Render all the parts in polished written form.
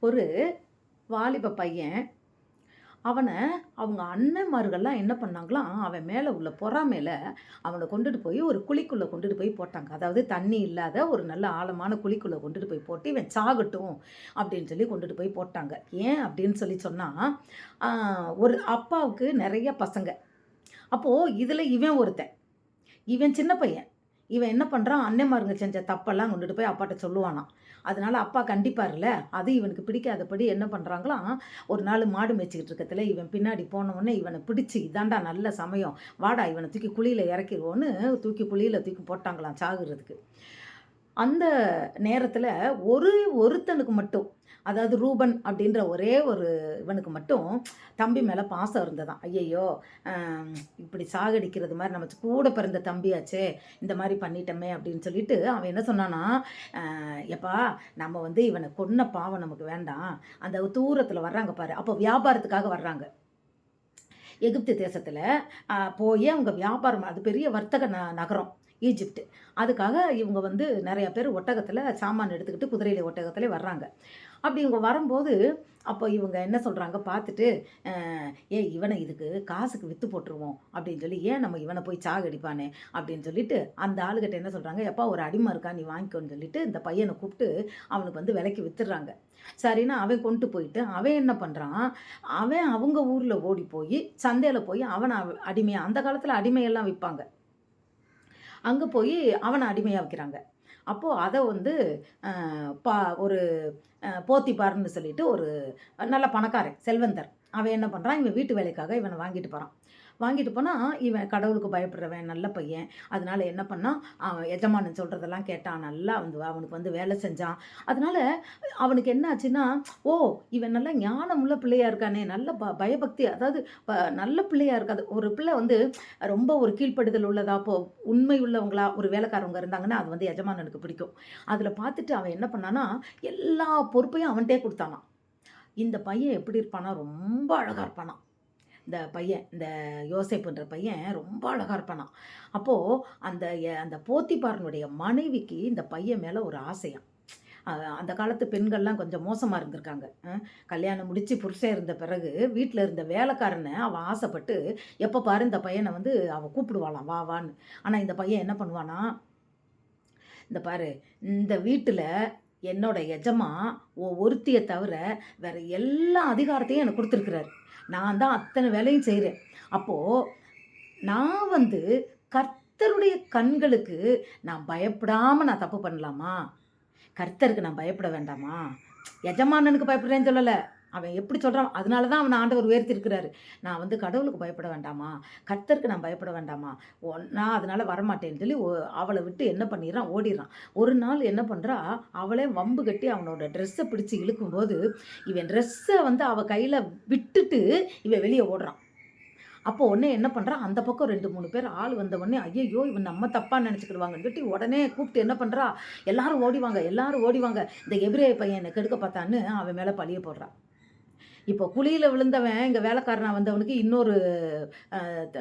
ஒரு வாலிப பையன். அவன அவங்க அண்ணன்மார்கள்லாம் என்ன பண்ணாங்களாம், அவன் மேல உள்ள பொறாமையில அவன கொண்டுட்டு போய் ஒரு குழிக்குள்ள கொண்டுட்டு போய் போட்டாங்க. அதாவது தண்ணி இல்லாத ஒரு நல்ல ஆழமான குழிக்குள்ள கொண்டுட்டு போய் போட்டு, இவன் சாகட்டும் அப்படின்னு சொல்லி கொண்டுட்டு போய் போட்டாங்க. ஏன் அப்படின்னு சொல்லி சொன்னா, ஆ ஒரு அப்பாவுக்கு நெறைய பசங்க. அப்போ இதுல இவன் ஒருத்தன். இவன் சின்ன பையன். இவன் என்ன பண்றான், அண்ணன்மாருங்க செஞ்ச தப்பெல்லாம் கொண்டுட்டு போய் அப்பாட்ட சொல்லுவானாம். அதனால அப்பா கண்டிப்பார்ல. அது இவனுக்கு பிடிக்காதபடி என்ன பண்றாங்களாம், ஒரு நாள் மாடு மேய்ச்சிக்கிட்டு இருக்கத்துல, இவன் பின்னாடி போனவுனே இவன பிடிச்சு, "இதான்டா நல்ல சமயம். வாடா இவன தூக்கி குழியில இறக்கிருவோன்னு" தூக்கி குழியில தூக்கி போட்டாங்களாம் சாகுறதுக்கு. அந்த நேரத்துல ஒருத்தனுக்கு மட்டும், அதாவது ரூபன் அப்படின்ற ஒரே ஒரு இவனுக்கு மட்டும் தம்பி மேல பாசம் இருந்ததாம். ஐயையோ! அ இப்படி சாகடிக்கிறது மாரி நம்ம கூட பிறந்த தம்பியாச்சே, இந்த மாரி பண்ணிட்டோமே அப்படின்னு சொல்லிட்டு அவன் என்ன சொன்னான்னா, "எப்பா நம்ம வந்து இவன கொன்ன பாவம் நமக்கு வேண்டாம். அந்த தூரத்துல வர்றாங்க பாரு." அப்போ வியாபாரத்துக்காக வர்றாங்க. எகிப்து தேசத்துல போயி அவங்க வியாபாரம் அது பெரிய வர்த்தக நகரம். ஈஜிப்ட். அதுக்காக இவங்க வந்து நெறைய பேர் ஒட்டகத்துல சாமான் எடுத்துக்கிட்டு குதிரையில, ஒட்டகத்திலே வர்றாங்க. அப்படி இவங்க வரும்போது, அப்போ இவங்க என்ன சொல்றாங்க பார்த்துட்டு, அ "ஏய் இவன இதுக்கு காசுக்கு வித்து போட்டுருவோம்." அப்படின்னு சொல்லி, "ஏன் நம்ம இவன போய் சாகடிப்பானே." அப்படின்னு சொல்லிட்டு, அந்த ஆளுகிட்ட என்ன சொல்றாங்க, "எப்பா ஒரு அடிமை இருக்கான் நீ வாங்கிக்கோன்னு" சொல்லிட்டு, இந்த பையன கூப்ட்டு அவனுக்கு வந்து விலைக்கு வித்துர்றாங்க. சரின்னு அவன் கொண்டு போயிட்டு, அவன் என்ன பண்றான், அவன் அவங்க ஊர்ல ஓடி போயி, சந்தையில போய் அவன அடிமையா அந்த காலத்துல அடிமையெல்லாம் விப்பாங்க. அங்க போயி அவன அடிமையா வைக்கிறாங்க. அப்போ அத வந்து அ பா ஒரு போத்திபார்ன்னு சொல்லிட்டு ஒரு நல்ல பணக்காரன், செல்வந்தர். அவன் என்ன பண்றான், இவன் வீட்டு வேலைக்காக இவன வாங்கிட்டு போறான். வாங்கிட்டு போனா, இவன் கடவுளுக்கு பயப்படுறவன், நல்ல பையன். அதனால என்ன பண்ணான், அவன் எஜமானன் சொல்றதெல்லாம் கேட்டான். நல்லா வந்து அவனுக்கு வந்து வேலை செஞ்சான். அதனால அவனுக்கு என்ன ஆச்சுன்னா, "ஓ! இவன் நல்ல ஞானமுள்ள பிள்ளையா இருக்கானே! நல்ல பயபக்தி அதாவது நல்ல பிள்ளையா இருக்காது." ஒரு பிள்ளை வந்து ரொம்ப ஒரு கீழ்ப்படுதல் உள்ளதா, உண்மை உள்ளவங்களா ஒரு வேலைக்காரவங்க இருந்தாங்கன்னா, அது வந்து எஜமானனுக்கு பிடிக்கும். அதில பார்த்துட்டு அவன் என்ன பண்ணான்னா, எல்லா பொறுப்பையும் அவன்ட்டயே குடுத்தானாம். இந்த பையன் எப்படி இருப்பான்னா, ரொம்ப அழகா இருப்பானாம். இந்த பையன், இந்த யோசேப்புன்ற பையன் ரொம்ப அழகா இருப்பானாம். அப்போ அந்த போத்திபாரனுடைய மனைவிக்கு இந்த பையன் மேல ஒரு ஆசையாம். அந்த காலத்து பெண்கள்லாம் கொஞ்சம் மோசமா இருந்திருக்காங்க. கல்யாணம் முடிச்சு புருஷன் இருந்த பிறகு, வீட்ல இருந்த வேலைக்காரன அவ ஆசைப்பட்டு, எப்ப பாரு இந்த பையன வந்து அவ கூப்பிடுவாளாம், "வா வான்னு." ஆனா இந்த பையன் என்ன பண்ணுவானா, "இந்த பாரு, இந்த வீட்டுல என்னோட எஜமான் ஒருத்திய தவிர வேற எல்லா அதிகாரத்தையும் எனக்கு குடுத்துருக்கிறாரு. நான் தான் அத்தன வேலையும் செய்றேன். அப்போ நான் வந்து கர்த்தருடைய கண்களுக்கு நான் பயப்படாம நான் தப்பு பண்ணலாமா? கர்த்தருக்கு நான் பயப்பட வேண்டாமா? எஜமானனுக்கு பயப்படுறேன்னு சொல்லல. அவன் எப்படி சொல்றான், அதனால தான் அவன ஆண்டவர் உயர்த்தியிருக்கிறாரு. நான் வந்து கடவுளுக்கு பயப்பட வேண்டாமா? கர்த்தருக்கு நான் பயப்பட வேண்டாமா? நான் அதனால வரமாட்டேன்னு சொல்லி அவள விட்டு என்ன பண்ணிர்றான், ஓடிர்றான். ஒரு நாள் என்ன பண்றா, அவளே வம்பு கட்டி அவனோட ட்ரெஸ்ஸ பிடிச்சு இழுக்கும்போது, இவன் ட்ரெஸ்ஸ வந்து அவ கையில விட்டுட்டு, இவன் வெளிய ஓடுறான். அப்போ உடனே என்ன பண்றான், அந்த பக்கம் 2, 3 பேர் ஆள் வந்த உடனே, ஐய்யய்யோ! இவன் நம்ம தப்பா நெனச்சுக்கிடுவாங்கன்னு சொல்லிட்டு, உடனே கூப்பிட்டு என்ன பண்றா, எல்லாரும் ஓடி வாங்க, எல்லாரும் ஓடி வாங்க. இந்த எபிரேய பையன் என்ன கெடுக்க பார்த்தான்னு அவன் மேல பழிய போடுறா. இப்போ குழியில விழுந்தவன், இங்க வேலைக்காரனா வந்தவனுக்கு இன்னொரு அ த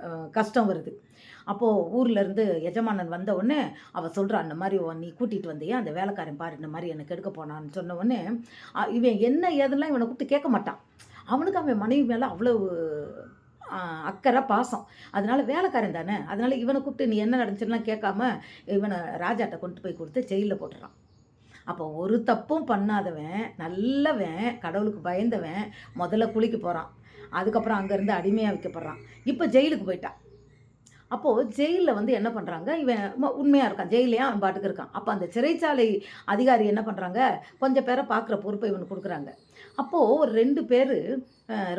அ கஷ்டம் வருது. அப்போ ஊர்ல இருந்து எஜமானன் வந்த உடனே, அவ சொல்றா, "இந்த மாரி நீ கூட்டிட்டு வந்தியா, அந்த வேலைக்காரன் பாரு இந்த மாரி என்ன கெடுக்க போனான்னு" சொன்ன உடனே, இவன் என்ன ஏதுன்னுலாம் இவன கூப்பிட்டு கேட்க மாட்டான். அவனுக்கு அவன் மனைவி மேல அவ்வளவு அ அக்கறை, பாசம். அதனால வேலைக்காரன் தானே, அதனால இவன கூப்பிட்டு நீ என்ன நடந்துச்சுன்னுலாம் கேட்காம, இவன ராஜாட்ட கொண்டு போய் குடுத்து ஜெயில்ல போட்டுறான். அப்போ ஒரு தப்பும் பண்ணாதவன், நல்லவன், கடவுளுக்கு பயந்தவன், முதல்ல குழிக்கு போறான். அதுக்கப்புறம் அங்கருந்து அடிமையா விக்கப்படுறான். இப்ப ஜெயிலுக்கு போய்ட்டான். அப்போ ஜெயில்ல வந்து என்ன பண்றாங்க, இவன் உண்மையா இருக்கான். ஜெயில்லயே அவன் பாட்டுக்கு இருக்கான். அப்ப அந்த சிறைச்சாலை அதிகாரி என்ன பண்றாங்க, கொஞ்சம் பேர பார்க்குற பொறுப்ப இவனுக்கு குடுக்குறாங்க. அப்போ ஒரு 2 பேரு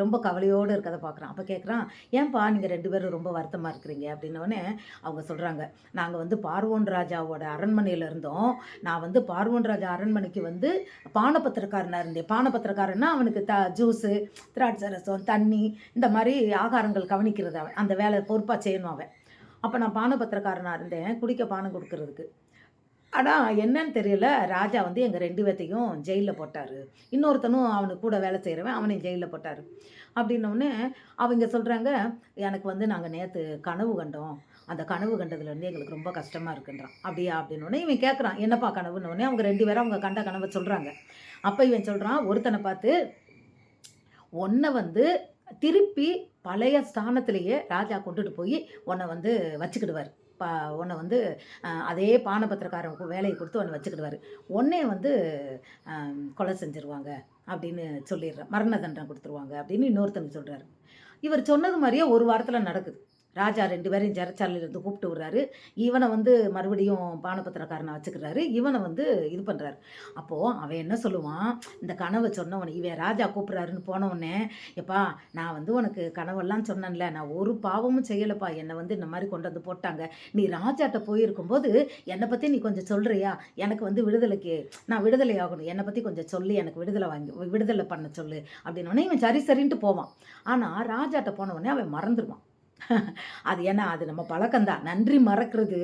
ரொம்ப கவலையோட இருக்கத பார்க்குறான். அப்ப கேட்குறான், "ஏன்பா நீங்க 2 பேரும் ரொம்ப வருத்தமா இருக்கிறீங்க?" அப்படின்னோனே, அவங்க சொல்றாங்க, "நாங்க வந்து பார்வோன் ராஜாவோட அரண்மனையில இருந்தோம். நான் வந்து பார்வோன் ராஜா அரண்மனைக்கு வந்து பானபத்திரக்காரனா இருந்தேன்." பானபத்திரக்காரன்னா அவனுக்கு ஜூஸு, திராட்சை ரசம், தண்ணி இந்த மாரி ஆகாரங்கள் கவனிக்கிறது அவன். அந்த வேலை பொறுப்பா செய்யணும் அவன். அப்ப நான் பானபத்திரக்காரனா இருந்தேன். குடிக்க பானம் குடுக்குறதுக்கு. ஆனா என்னன்னு தெரியல, ராஜா வந்து எங்க 2 பேத்தையும் ஜெயில்ல போட்டாரு. இன்னொருத்தனும் அவனுக்கு கூட வேலை செய்றவன், அவனையும் ஜெயில்ல போட்டாரு. அப்டின்னோனே, அவைங்க சொல்றாங்க, "எனக்கு வந்து நாங்க நேத்து கனவு கண்டோம். அந்த கனவு கண்டதுலேருந்து எங்களுக்கு ரொம்ப கஷ்டமா இருக்குன்றான்." "அப்படியா?" அப்படின்னோனே, இவன் கேட்குறான், "என்னப்பா கனவுன்னோனே?" அவங்க 2 பேரும் அவங்க கண்ட கனவ சொல்றாங்க. அப்ப இவன் சொல்றான், ஒருத்தன பார்த்து, "உன்ன வந்து திருப்பி பழைய ஸ்தானத்திலேயே ராஜா கொண்டுட்டு போயி, உன்ன வந்து வச்சுக்கிடுவாரு. ப உன்ன வந்து அதே பானபத்திரக்காரன் வேலைய குடுத்து உன்ன வச்சுக்கிடுவாரு. உன்னைய வந்து கொலை செஞ்சுருவாங்க." அப்படின்னு சொல்லிர்றேன். மரண தண்டனை குடுத்துருவாங்க அப்படின்னு இன்னொருத்தனுக்கு சொல்றாரு. இவர் சொன்னது மாரியே 1 வாரத்துல நடக்குது. ராஜா 2 பேரையும் சிறைச்சாலையிலிருந்து கூப்பிட்டு விடுறாரு. இவன வந்து மறுபடியும் பானபத்திரக்காரனா வச்சுக்கிறாரு. இவன வந்து இது பண்றாரு. அப்போ அவன் என்ன சொல்லுவான், இந்த கனவ சொன்னவன இவன் ராஜா கூப்பிடுறாருன்னு போனவுனே, "எப்பா நான் வந்து உனக்கு கனவெல்லாம் சொன்னேன்ல, நான் ஒரு பாவமும் செய்யலப்பா. என்ன வந்து இந்த மாரி கொண்டு வந்து போட்டாங்க. நீ ராஜாட்ட போயிருக்கும்போது, என்ன பத்தி நீ கொஞ்சம் சொல்றியா? எனக்கு வந்து விடுதலைக்கு நான் விடுதலை ஆகணும். என்ன பத்தி கொஞ்சம் சொல்லி எனக்கு விடுதலை பண்ண சொல்லு." அப்படின்னோனே இவன் சரி சரின்ட்டு போவான். ஆனா ராஜாட்ட போனவுனே அவன் மறந்துருவான். அது ஏன்னா, அது நம்ம பழக்கம் தான். நன்றி மறக்கிறது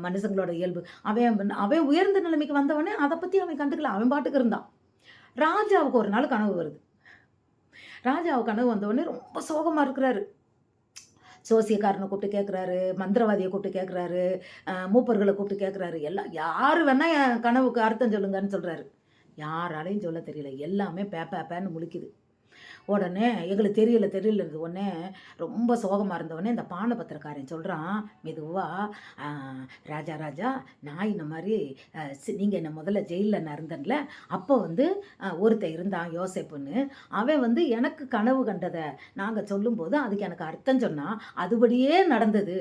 மனுஷங்களோட இயல்பு. அவன் அவன் உயர்ந்த நிலைமைக்கு வந்தவனே, அத பத்தி அவன் கண்டுக்கல. அவன் பாட்டுக்கு இருந்தான். ராஜாவுக்கு ஒரு நாள் கனவு வருது. ராஜாவுக்கு கனவு வந்தவுடனே ரொம்ப சோகமா இருக்கிறாரு. ஜோசியக்காரன கூப்பிட்டு கேட்குறாரு, மந்திரவாதிய கூப்பிட்டு கேட்குறாரு, மூப்பர்கள கூப்பிட்டு கேட்குறாரு. எல்லாம் யாரு வேணா என் கனவுக்கு அர்த்தம் சொல்லுங்கன்னு சொல்றாரு. யாராலயும் சொல்ல தெரியல. எல்லாமே பே பே பேன்னு முழிக்குது. உடனே எங்களுக்கு தெரியலங்குது. உடனே ரொம்ப சோகமா இருந்தவுடனே இந்த பானபத்திரக்காரன் சொல்றான் மெதுவா, "ஆ ராஜா ராஜா நான் இந்த மாரி நீங்க என்ன முதல்ல ஜெயில்ல நான் இருந்தேன்ல, அப்போ வந்து ஒருத்தன் இருந்தான் யோசேப்புன்னு. அவன் வந்து எனக்கு கனவு கண்டத நாங்க சொல்லும்போது, அதுக்கு எனக்கு அர்த்தம் சொன்னான். அதுபடியே நடந்தது.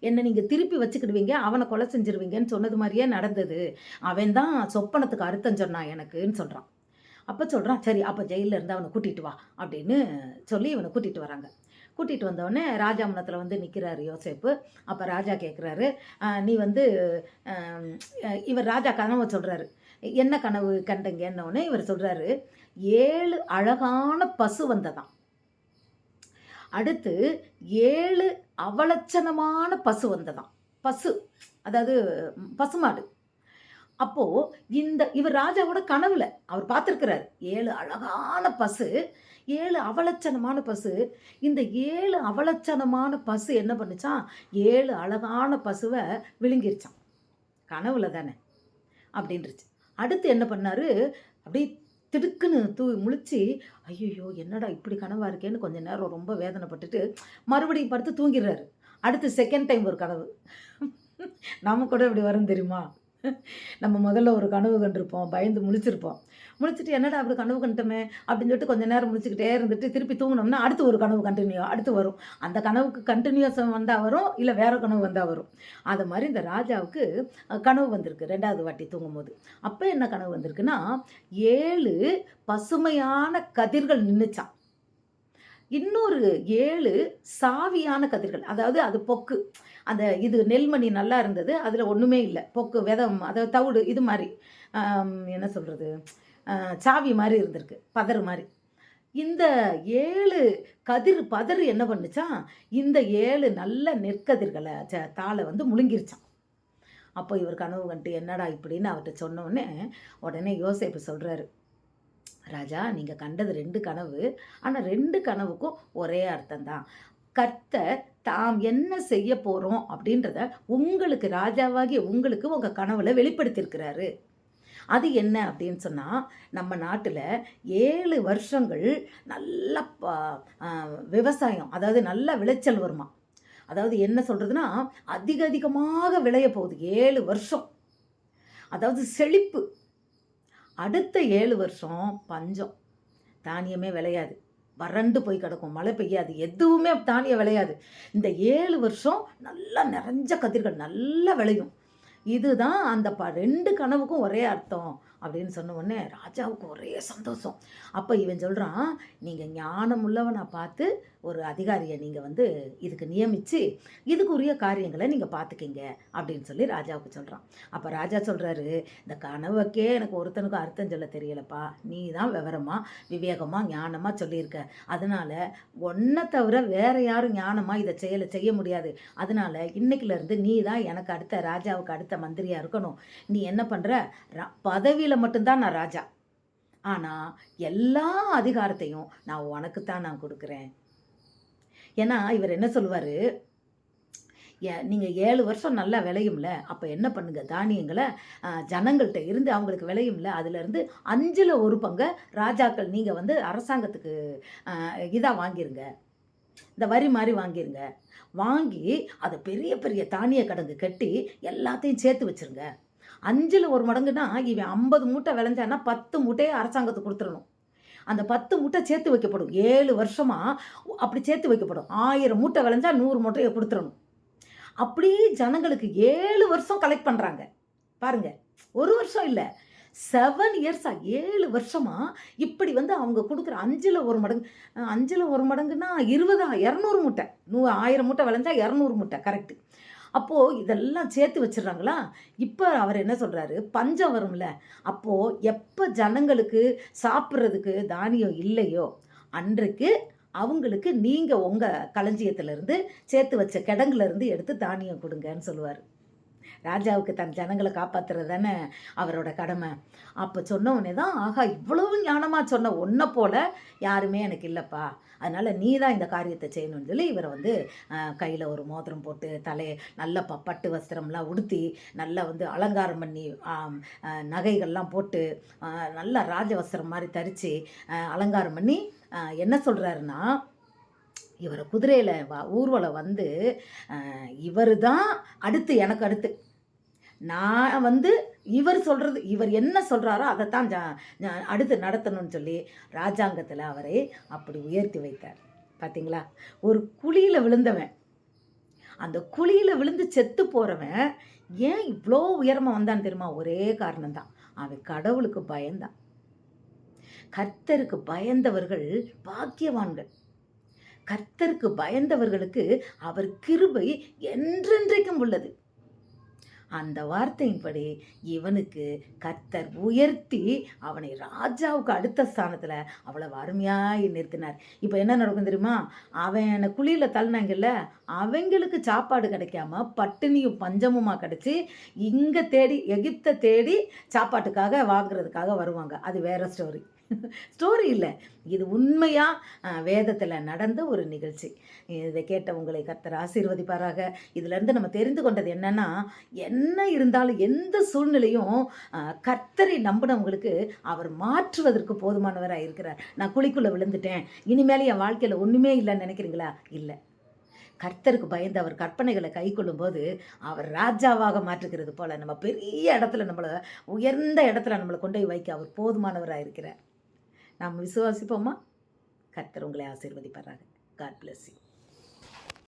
என்ன நீங்க திருப்பி வச்சுக்கிடுவீங்க, அவன கொலை செஞ்சுருவீங்கன்னு சொன்னது மாரியே நடந்தது. அவன் தான் சொப்பனத்துக்கு அர்த்தம் சொன்னான் எனக்குன்னு" சொல்றான். அப்ப சொல்றான், "சரி அப்ப ஜெயில்ல இருந்து அவன கூட்டிட்டு வா" அப்படின்னு சொல்லி இவன கூட்டிட்டு வராங்க. கூட்டிட்டு வந்தவுடனே ராஜா முன்னத்துல வந்து நிக்கிறாரு யோசேப்பு. அப்ப ராஜா கேட்குறாரு, "நீ வந்து" அ இவர் ராஜா கனவ சொல்றாரு. "என்ன கனவு கண்டீங்கன்னவுடனே" இவர் சொல்றாரு, "7 அழகான பசு வந்ததாம். அடுத்து 7 அவலட்சணமான பசு வந்ததாம்." பசு அதாவது பசுமாடு. அப்போ இவர் ராஜாவோட கனவுல அவர் பார்த்திருக்கிறாரு. 7 அழகான பசு, 7 அவலட்சணமான பசு. இந்த 7 அவலட்சணமான பசு என்ன பண்ணுச்சாம், 7 அழகான பசுவ விழுங்கிருச்சாம். கனவுல தானே அப்படின்ருச்சு. அடுத்து என்ன பண்ணாரு, அப்படியே திடுக்குன்னு முழிச்சு, "ஐய்யய்யோ! என்னடா இப்படி கனவா இருக்கேன்னு" கொஞ்ச நேரம் ரொம்ப வேதனைப்பட்டுட்டு, மறுபடியும் படுத்து தூங்கிர்றாரு. அடுத்து செகண்ட் டைம் ஒரு கனவு. நமக்கு கூட இப்படி வரும் தெரியுமா? நம்ம முதல்ல ஒரு கனவு கண்டிருப்போம். பயந்து முழிச்சிருப்போம். முழிச்சுட்டு என்னடா அப்படி கனவு கண்டுட்டோமே! அப்படின்னு சொல்லிட்டு கொஞ்ச நேரம் முழிச்சுக்கிட்டே இருந்துட்டு, திருப்பி தூங்குனோம்னா, அடுத்து ஒரு கனவு அடுத்து வரும். அந்த கனவுக்கு கன்டினியூஸா வந்தா வரும், இல்ல வேற கனவு வந்தா வரும். அது மாரி இந்த ராஜாவுக்கு கனவு வந்திருக்கு 2வது வாட்டி தூங்கும்போது. அப்ப என்ன கனவு வந்திருக்குன்னா, 7 பசுமையான கதிர்கள் நின்னுச்சாம். இன்னொரு 7 சாவியான கதிர்கள். அதாவது அது பொக்கு. அந்த இது நெல்மணி நல்லா இருந்தது. அதுல ஒண்ணுமே இல்ல. பொக்கு வெதம் அதாவது தவிடு இது மாரி. என்ன சொல்றது? அ சாவி மாரி இருந்திருக்கு. பதறு மாரி. இந்த 7 பதறு என்ன பண்ணுச்சாம், இந்த 7 நல்ல நெற்கதிர்கள தாள வந்து முழுங்கிருச்சாம். அப்போ இவர் கனவு கண்டு என்னடா இப்படின்னு அவர்ட்ட சொன்னோனே, உடனே யோசேப்பு சொல்றாரு. ராஜா, நீங்க கண்டது 2 கனவு. ஆனா 2 கனவுக்கும் ஒரே அர்த்தம் தான். கர்த்தர் தாம் என்ன செய்ய போறோம் அப்படின்றத உங்களுக்கு ராஜாவாகிய உங்களுக்கு உங்க கனவுல வெளிப்படுத்தியிருக்கிறாரு. அது என்ன அப்படின்னு சொன்னா, நம்ம நாட்டுல 7 வருஷங்கள் நல்ல ப அ விவசாயம், அதாவது நல்ல விளைச்சல் வருமாம். அதாவது என்ன சொல்றதுன்னா, அதிகமாக விளைய போகுது 7 வருஷம். அதாவது செழிப்பு. அடுத்த 7 வருஷம் பஞ்சம். தானியமே விளையாது. வறண்டு போய் கிடக்கும். மழை பெய்யாது. எதுவுமே தானியம் விளையாது. இந்த 7 வருஷம் நல்லா நிறைஞ்ச கதிர்கள் நல்லா விளையும். இதுதான் அந்த 2 கனவுக்கும் ஒரே அர்த்தம் அப்படின்னு சொன்ன உடனே ராஜாவுக்கு ஒரே சந்தோஷம். அப்ப இவன் சொல்றான், "நீங்க ஞானம் உள்ளவனா பார்த்து ஒரு அதிகாரியை நீங்கள் வந்து இதுக்கு நியமித்து இதுக்குரிய காரியங்களை நீங்கள் பார்த்துக்கிங்க அப்படின்னு சொல்லி ராஜாவுக்கு சொல்கிறான். அப்போ ராஜா சொல்கிறாரு, இந்த கனவுக்கே எனக்கு ஒருத்தனுக்கும் அர்த்தம் சொல்ல தெரியலப்பா, நீ தான் விவரமாக விவேகமாக ஞானமாக சொல்லியிருக்க. அதனால் ஒன்றை தவிர வேறு யாரும் ஞானமாக இதை செய்ய முடியாது. அதனால் இன்னைக்குலேருந்து நீ தான் எனக்கு அடுத்த ராஜாவுக்கு அடுத்த மந்திரியாக இருக்கணும். நீ என்ன பண்ணுற, பதவியில் மட்டும்தான் நான் ராஜா, ஆனால் எல்லா அதிகாரத்தையும் நான் உனக்குத்தான் நான் கொடுக்குறேன். ஏன்னா இவர் என்ன சொல்லுவார், நீங்கள் 7 வருஷம் நல்லா விளையும்ல, அப்போ என்ன பண்ணுங்க, தானியங்களை ஜனங்கள்கிட்ட இருந்து அவங்களுக்கு விளையும்ல, அதுலேருந்து 5ல் 1 பங்கை ராஜாக்கள் நீங்கள் வந்து அரசாங்கத்துக்கு இதாக வாங்கிருங்க, இந்த வரி மாதிரி வாங்கிருங்க. வாங்கி அதை பெரிய பெரிய தானிய கிடங்கு கட்டி எல்லாத்தையும் சேர்த்து வச்சுருங்க. 5ல் 1 மடங்குன்னா இவன் 50 மூட்டை விளைஞ்சான்னா 10 மூட்டையை அரசாங்கத்துக்கு கொடுத்துடணும். அந்த 10 மூட்டை சேர்த்து வைக்கப்படும். 7 வருஷமாக அப்படி சேர்த்து வைக்கப்படும். 1000 மூட்டை விளைஞ்சா 100 மூட்டையை கொடுத்துடணும். அப்படி ஜனங்களுக்கு 7 வருஷம் கலெக்ட் பண்ணுறாங்க. பாருங்க, 1 வருஷம் இல்லை, 7 இயர்ஸாக 7 வருஷமாக இப்படி வந்து அவங்க கொடுக்குற 5ல் 1 மடங்கு. 5ல் 1 மடங்குன்னா 200 மூட்டை, 1000 மூட்டை விளைஞ்சா 200 மூட்டை, கரெக்டு. அப்போது இதெல்லாம் சேர்த்து வச்சிடுறாங்களா. இப்போ அவர் என்ன சொல்கிறாரு, பஞ்சம் வரும்ல, அப்போது எப்போ ஜனங்களுக்கு சாப்பிட்றதுக்கு தானியம் இல்லையோ அன்றைக்கு அவங்களுக்கு நீங்கள் உங்கள் களஞ்சியத்திலேருந்து சேர்த்து வச்ச கிடங்குலேருந்து எடுத்து தானியம் கொடுங்கன்னு சொல்லுவார். ராஜாவுக்கு தன் ஜனங்களை காப்பாற்றுறது தானே அவரோட கடமை. அப்போ சொன்னவனே தான், ஆகா இவ்வளவு ஞானமாக சொன்ன ஒன்றை போல் யாருமே எனக்கு இல்லைப்பா, அதனால் நீ தான் இந்த காரியத்தை செய்யணும்னு சொல்லி இவரை வந்து கையில் ஒரு மோதிரம் போட்டு நல்ல பட்டு வஸ்திரம்லாம் உடுத்தி நல்லா வந்து அலங்காரம் பண்ணி நகைகள்லாம் போட்டு நல்லா ராஜ வஸ்திரம் மாதிரி தரித்து அலங்காரம் பண்ணி என்ன சொல்கிறாருன்னா, இவரை குதிரையில் ஊர்வலம் வந்து இவர் தான் அடுத்து எனக்கு அடுத்து, நான் வந்து இவர் சொல்கிறது, இவர் என்ன சொல்கிறாரோ அதைத்தான் அடுத்து நடத்தணும்னு சொல்லி ராஜாங்கத்தில் அவரை அப்படி உயர்த்தி வைத்தார். பார்த்தீங்களா, ஒரு குழியில் விழுந்தவன், அந்த குழியில் விழுந்து செத்து போகிறவன் ஏன் இவ்வளோ உயரமாக வந்தான்னு தெரியுமா? ஒரே காரணம்தான், அவன் கடவுளுக்கு பயந்தான். கர்த்தருக்கு பயந்தவர்கள் பாக்கியவான்கள். கர்த்தருக்கு பயந்தவர்களுக்கு அவர் கிருபை என்றென்றைக்கும் உள்ளது. அந்த வார்த்தையின்படி இவனுக்கு கர்த்தர் உயர்த்தி அவனை ராஜாவுக்கு அடுத்த ஸ்தானத்தில் அவ்வளவு அருமையாக நிறுத்தினார். இப்போ என்ன நடக்கும் தெரியுமா? அவனை குழியில் தள்ளினாங்கல்ல, அவங்களுக்கு சாப்பாடு கிடைக்காம பட்டினியும் பஞ்சமுமாக கிடச்சி இங்கே தேடி எகிப்தை தேடி சாப்பாட்டுக்காக வாங்குறதுக்காக வருவாங்க. அது வேற ஸ்டோரி இல்லை, இது உண்மையாக வேதத்தில் நடந்த ஒரு நிகழ்ச்சி. இதை கேட்ட உங்களை கர்த்தர் ஆசீர்வதிப்பாராக. இதிலேருந்து நம்ம தெரிந்து கொண்டது என்னென்னா, என்ன இருந்தாலும் எந்த சூழ்நிலையும் கர்த்தரை நம்பினவங்களுக்கு அவர் மாற்றுவதற்கு போதுமானவராக இருக்கிறார். நான் குழிக்குள்ளே விழுந்துட்டேன், இனிமேல் என் வாழ்க்கையில் ஒன்றுமே இல்லைன்னு நினைக்கிறீங்களா? இல்லை. கர்த்தருக்கு பயந்து அவர் கற்பனைகளை கை கொள்ளும்போது அவர் ராஜாவாக மாற்றுகிறது போல் நம்ம பெரிய இடத்துல, நம்மளை உயர்ந்த இடத்துல நம்மளை கொண்டு போய் வைக்க அவர் போதுமானவராக இருக்கிறார். நாம் விசுவாசிப்போமா? கர்த்தர் உங்களை ஆசீர்வதிப்பாராக. God bless you.